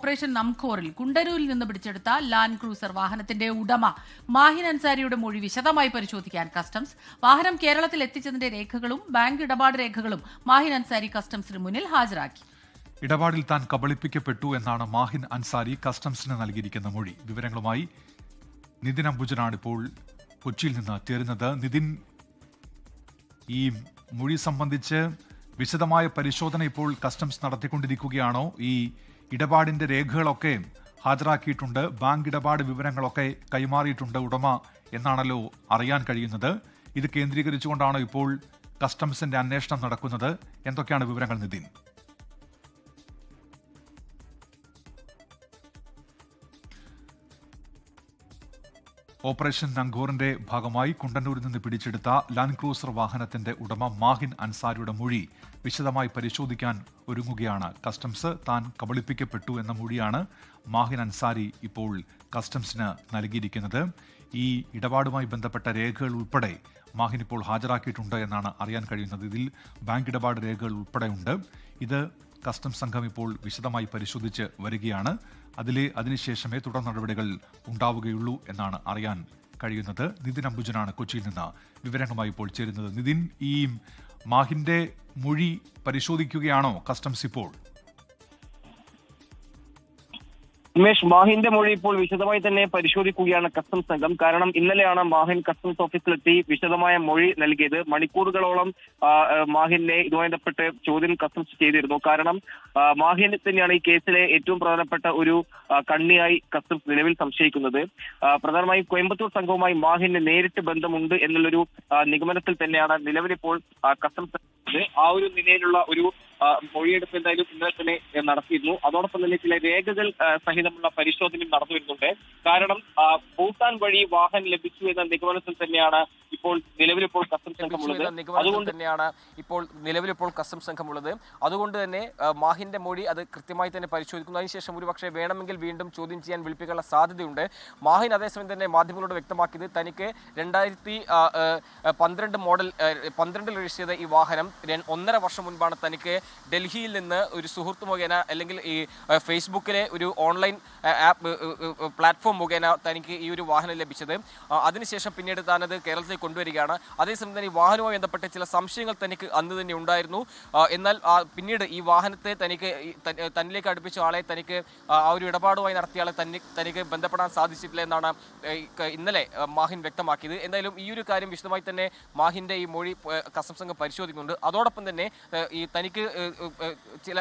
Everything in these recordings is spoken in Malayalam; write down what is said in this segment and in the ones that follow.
ഓപ്പറേഷൻ നംഖോറിൽ കുണ്ടന്നൂരിൽ നിന്ന് പിടിച്ചെടുത്ത ലാൻഡ് ക്രൂസർ വാഹനത്തിന്റെ ഉടമ മാഹിൻ അൻസാരിയുടെ മൊഴി വിശദമായി പരിശോധിക്കാൻ കസ്റ്റംസ്. വാഹനം കേരളത്തിൽ എത്തിച്ചതിന്റെ രേഖകളും ബാങ്ക് ഇടപാട് രേഖകളും മാഹിൻ അൻസാരി കസ്റ്റംസിന് മുന്നിൽ ഹാജരാക്കി. ഇടപാടിൽ താൻ കബളിപ്പിക്കപ്പെട്ടു എന്നാണ് മാഹിൻ അൻസാരി കസ്റ്റംസിന് നൽകിയിരിക്കുന്ന മൊഴി. വിവരങ്ങളുമായി നിതിൻ അംബുജനാണ് ഇപ്പോൾ കൊച്ചിയിൽ നിന്ന് ചേരുന്നത്. നിതിൻ, ഈ മൊഴി സംബന്ധിച്ച് വിശദമായ പരിശോധന ഇപ്പോൾ കസ്റ്റംസ് നടത്തിക്കൊണ്ടിരിക്കുകയാണോ? ഈ ഇടപാടിന്റെ രേഖകളൊക്കെ ഹാജരാക്കിയിട്ടുണ്ട്, ബാങ്ക് ഇടപാട് വിവരങ്ങളൊക്കെ കൈമാറിയിട്ടുണ്ട് ഉടമ എന്നാണല്ലോ അറിയാൻ കഴിയുന്നത്. ഇത് കേന്ദ്രീകരിച്ചുകൊണ്ടാണോ ഇപ്പോൾ കസ്റ്റംസിന്റെ അന്വേഷണം നടക്കുന്നത്? എന്തൊക്കെയാണ് വിവരങ്ങൾ നിതിൻ? ഓപ്പറേഷൻ നംഖോറിന്റെ ഭാഗമായി കുണ്ടന്നൂരിൽ നിന്ന് പിടിച്ചെടുത്ത ലാൻഡ് ക്രൂസർ വാഹനത്തിന്റെ ഉടമ മാഹിൻ അൻസാരിയുടെ മൊഴി വിശദമായി പരിശോധിക്കാൻ ഒരുങ്ങുകയാണ് കസ്റ്റംസ്. താൻ കബളിപ്പിക്കപ്പെട്ടു എന്ന മൊഴിയാണ് മാഹിൻ അൻസാരി ഇപ്പോൾ കസ്റ്റംസിന് നൽകിയിരിക്കുന്നത്. ഈ ഇടപാടുമായി ബന്ധപ്പെട്ട രേഖകൾ ഉൾപ്പെടെ മാഹിൻ ഇപ്പോൾ ഹാജരാക്കിയിട്ടുണ്ട് എന്നാണ് അറിയാൻ കഴിയുന്നത്. ഇതിൽ ബാങ്ക് ഇടപാട് രേഖകൾ ഉൾപ്പെടെയുണ്ട്. ഇത് കസ്റ്റംസ് സംഘം ഇപ്പോൾ വിശദമായി പരിശോധിച്ച് വരികയാണ്. അതിനുശേഷമേ തുടർ നടപടികൾ ഉണ്ടാവുകയുള്ളൂ എന്നാണ് അറിയാൻ കഴിയുന്നത്. നിതിൻ അംബുജനാണ് കൊച്ചിയിൽ നിന്ന് വിവരങ്ങളുമായി ഇപ്പോൾ ചേരുന്നത്. നിതിൻ, ഈ മാഹിന്റെ മൊഴി പരിശോധിക്കുകയാണോ കസ്റ്റംസ് ഇപ്പോൾ? ഉമേഷ്, മാഹിന്റെ മൊഴി ഇപ്പോൾ വിശദമായി തന്നെ പരിശോധിക്കുകയാണ് കസ്റ്റംസ് സംഘം. കാരണം ഇന്നലെയാണ് മാഹിൻ കസ്റ്റംസ് ഓഫീസിലെത്തി വിശദമായ മൊഴി നൽകിയത്. മണിക്കൂറുകളോളം മാഹിനെ ഇതുമായി ബന്ധപ്പെട്ട് ചോദ്യം കസ്റ്റംസ് ചെയ്തിരുന്നു. കാരണം മാഹിൻ തന്നെയാണ് ഈ കേസിലെ ഏറ്റവും പ്രധാനപ്പെട്ട ഒരു കണ്ണിയായി കസ്റ്റംസ് നിലവിൽ സംശയിക്കുന്നത്. പ്രധാനമായും കോയമ്പത്തൂർ സംഘവുമായി മാഹിന് നേരിട്ട് ബന്ധമുണ്ട് എന്നുള്ളൊരു നിഗമനത്തിൽ തന്നെയാണ് നിലവിലിപ്പോൾ കസ്റ്റംസ് ആ ഒരു നിലയിലുള്ള ഒരു മൊഴിയെടുപ്പ് എന്തായാലും ഇന്നലെ തന്നെ നടത്തിയിരുന്നു. അതോടൊപ്പം തന്നെ ചില രേഖകൾ സഹിതമുള്ള പരിശോധനയും നടന്നു വരുന്നുണ്ട്. കാരണം ഭൂട്ടാൻ വഴി വാഹനം ലഭിച്ചു എന്ന നിഗമനത്തിൽ തന്നെയാണ് ഇപ്പോൾ നിലവിലിപ്പോൾ കസ്റ്റംസ് സംഘമുള്ളത്. അതുകൊണ്ട് തന്നെ മാഹിന്റെ മൊഴി അത് കൃത്യമായി തന്നെ പരിശോധിക്കുന്നു. അതിനുശേഷം ഒരുപക്ഷെ വേണമെങ്കിൽ വീണ്ടും ചോദ്യം ചെയ്യാൻ വിളിപ്പിക്കാനുള്ള സാധ്യതയുണ്ട്. മാഹിൻ അതേസമയം തന്നെ മാധ്യമങ്ങളോട് വ്യക്തമാക്കിയത് തനിക്ക് 2012 മോഡൽ 12 രജിസ്റ്റർ ചെയ്ത ഈ വാഹനം 1.5 വർഷം മുൻപാണ് തനിക്ക് ഡൽഹിയിൽ നിന്ന് ഒരു സുഹൃത്ത് മുഖേന അല്ലെങ്കിൽ ഈ ഫേസ്ബുക്കിലെ ഒരു ഓൺലൈൻ ആപ്പ് പ്ലാറ്റ്ഫോം മുഖേന തനിക്ക് ഈ ഒരു വാഹനം ലഭിച്ചത്. അതിനുശേഷം പിന്നീട് താനത് കേരളത്തിലേക്ക് കൊണ്ടുവരികയാണ്. അതേസമയം തന്നെ ഈ വാഹനവുമായി ബന്ധപ്പെട്ട ചില സംശയങ്ങൾ തനിക്ക് അന്ന് തന്നെ ഉണ്ടായിരുന്നു. എന്നാൽ പിന്നീട് ഈ വാഹനത്തെ തന്നിലേക്ക് അടുപ്പിച്ച ആളെ തനിക്ക് ആ ഒരു ഇടപാടുമായി നടത്തിയ ആളെ തനിക്ക് ബന്ധപ്പെടാൻ സാധിച്ചിട്ടില്ല എന്നാണ് ഇന്നലെ മാഹിൻ വ്യക്തമാക്കിയത്. എന്തായാലും ഈ ഒരു കാര്യം വിശദമായി തന്നെ മാഹിന്റെ ഈ മൊഴി കസ്റ്റംസ് സംഘം പരിശോധിക്കുന്നുണ്ട്. അതോടൊപ്പം തന്നെ ഈ തനിക്ക് ചില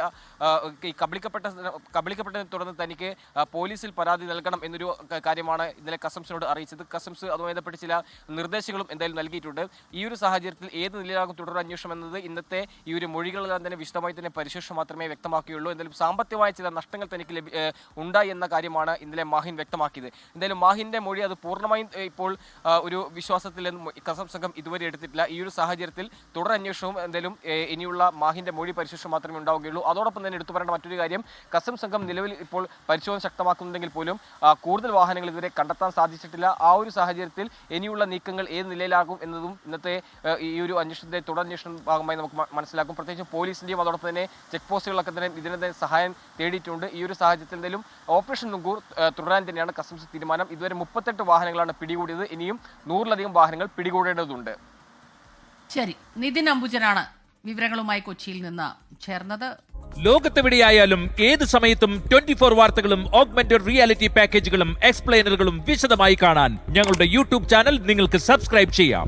ഈ കബളിക്കപ്പെട്ടതിനെ തുടർന്ന് തനിക്ക് പോലീസിൽ പരാതി നൽകണം എന്നൊരു കാര്യമാണ് ഇന്നലെ കസ്റ്റംസിനോട് അറിയിച്ചത്. കസ്റ്റംസ് അതുമായി ബന്ധപ്പെട്ട് ചില നിർദ്ദേശങ്ങളും എന്തായാലും നൽകിയിട്ടുണ്ട്. ഈ ഒരു സാഹചര്യത്തിൽ ഏത് നിലയിലാകും തുടർ അന്വേഷണം എന്നത് ഇന്നത്തെ ഈ ഒരു മൊഴികളെല്ലാം തന്നെ വിശദമായി തന്നെ പരിശോധിച്ച് മാത്രമേ വ്യക്തമാക്കുകയുള്ളൂ. എന്തായാലും സാമ്പത്തികമായ ചില നഷ്ടങ്ങൾ തനിക്ക് ഉണ്ടായി എന്ന കാര്യമാണ് ഇന്നലെ മാഹിൻ വ്യക്തമാക്കിയത്. എന്തായാലും മാഹിന്റെ മൊഴി അത് പൂർണ്ണമായും ഇപ്പോൾ ഒരു വിശ്വാസത്തിൽ കസ്റ്റംസ് സംഘം ഇതുവരെ എടുത്തിട്ടില്ല. ഈ ഒരു സാഹചര്യത്തിൽ തുടർ അന്വേഷണവും എന്തായാലും ഇനിയുള്ള മാഹിന്റെ മൊഴി പരിശോധിച്ച് മാത്രമേ ഉണ്ടാവുകയുള്ളൂ. അതോടൊപ്പം തന്നെ എടുത്തു പറയേണ്ട മറ്റൊരു കാര്യം, കസ്റ്റംസ് സംഘം നിലവിൽ ഇപ്പോൾ പരിശോധന ശക്തമാക്കുന്നുണ്ടെങ്കിൽ പോലും കൂടുതൽ വാഹനങ്ങൾ ഇതുവരെ കണ്ടെത്താൻ സാധിച്ചിട്ടില്ല. ആ ഒരു സാഹചര്യത്തിൽ ഇനിയുള്ള നീക്കങ്ങൾ ഏത് നിലയിലാകും എന്നതും ഇന്നത്തെ ഈ ഒരു അന്വേഷണത്തിന്റെ തുടരന്വേഷണ ഭാഗമായി നമുക്ക് മനസ്സിലാക്കും. പ്രത്യേകിച്ചും പോലീസിന്റെയും അതോടൊപ്പം തന്നെ ചെക്ക് പോസ്റ്റുകളൊക്കെ തന്നെ ഇതിനെ സഹായം തേടിയിട്ടുണ്ട്. ഈ ഒരു സാഹചര്യത്തിൽ എന്തായാലും ഓപ്പറേഷൻ നംഖോർ തുടരാൻ തന്നെയാണ് കസ്റ്റംസ് തീരുമാനം. ഇതുവരെ 38 വാഹനങ്ങളാണ് പിടികൂടിയത്. ഇനിയും 100-ലധികം വാഹനങ്ങൾ പിടികൂടേണ്ടതുണ്ട്. ശരി, നിതിൻ അംബുജനാണ് വിവരങ്ങളുമായി കൊച്ചിയിൽ നിന്ന് ചേർന്നത്. ലോകത്തെവിടെയായാലും ഏത് സമയത്തും 24 വാർത്തകളും ഓഗ്മെന്റഡ് റിയാലിറ്റി പാക്കേജുകളും എക്സ്പ്ലെയിനറുകളും വിശദമായി കാണാൻ ഞങ്ങളുടെ യൂട്യൂബ് ചാനൽ നിങ്ങൾക്ക് സബ്സ്ക്രൈബ് ചെയ്യാം.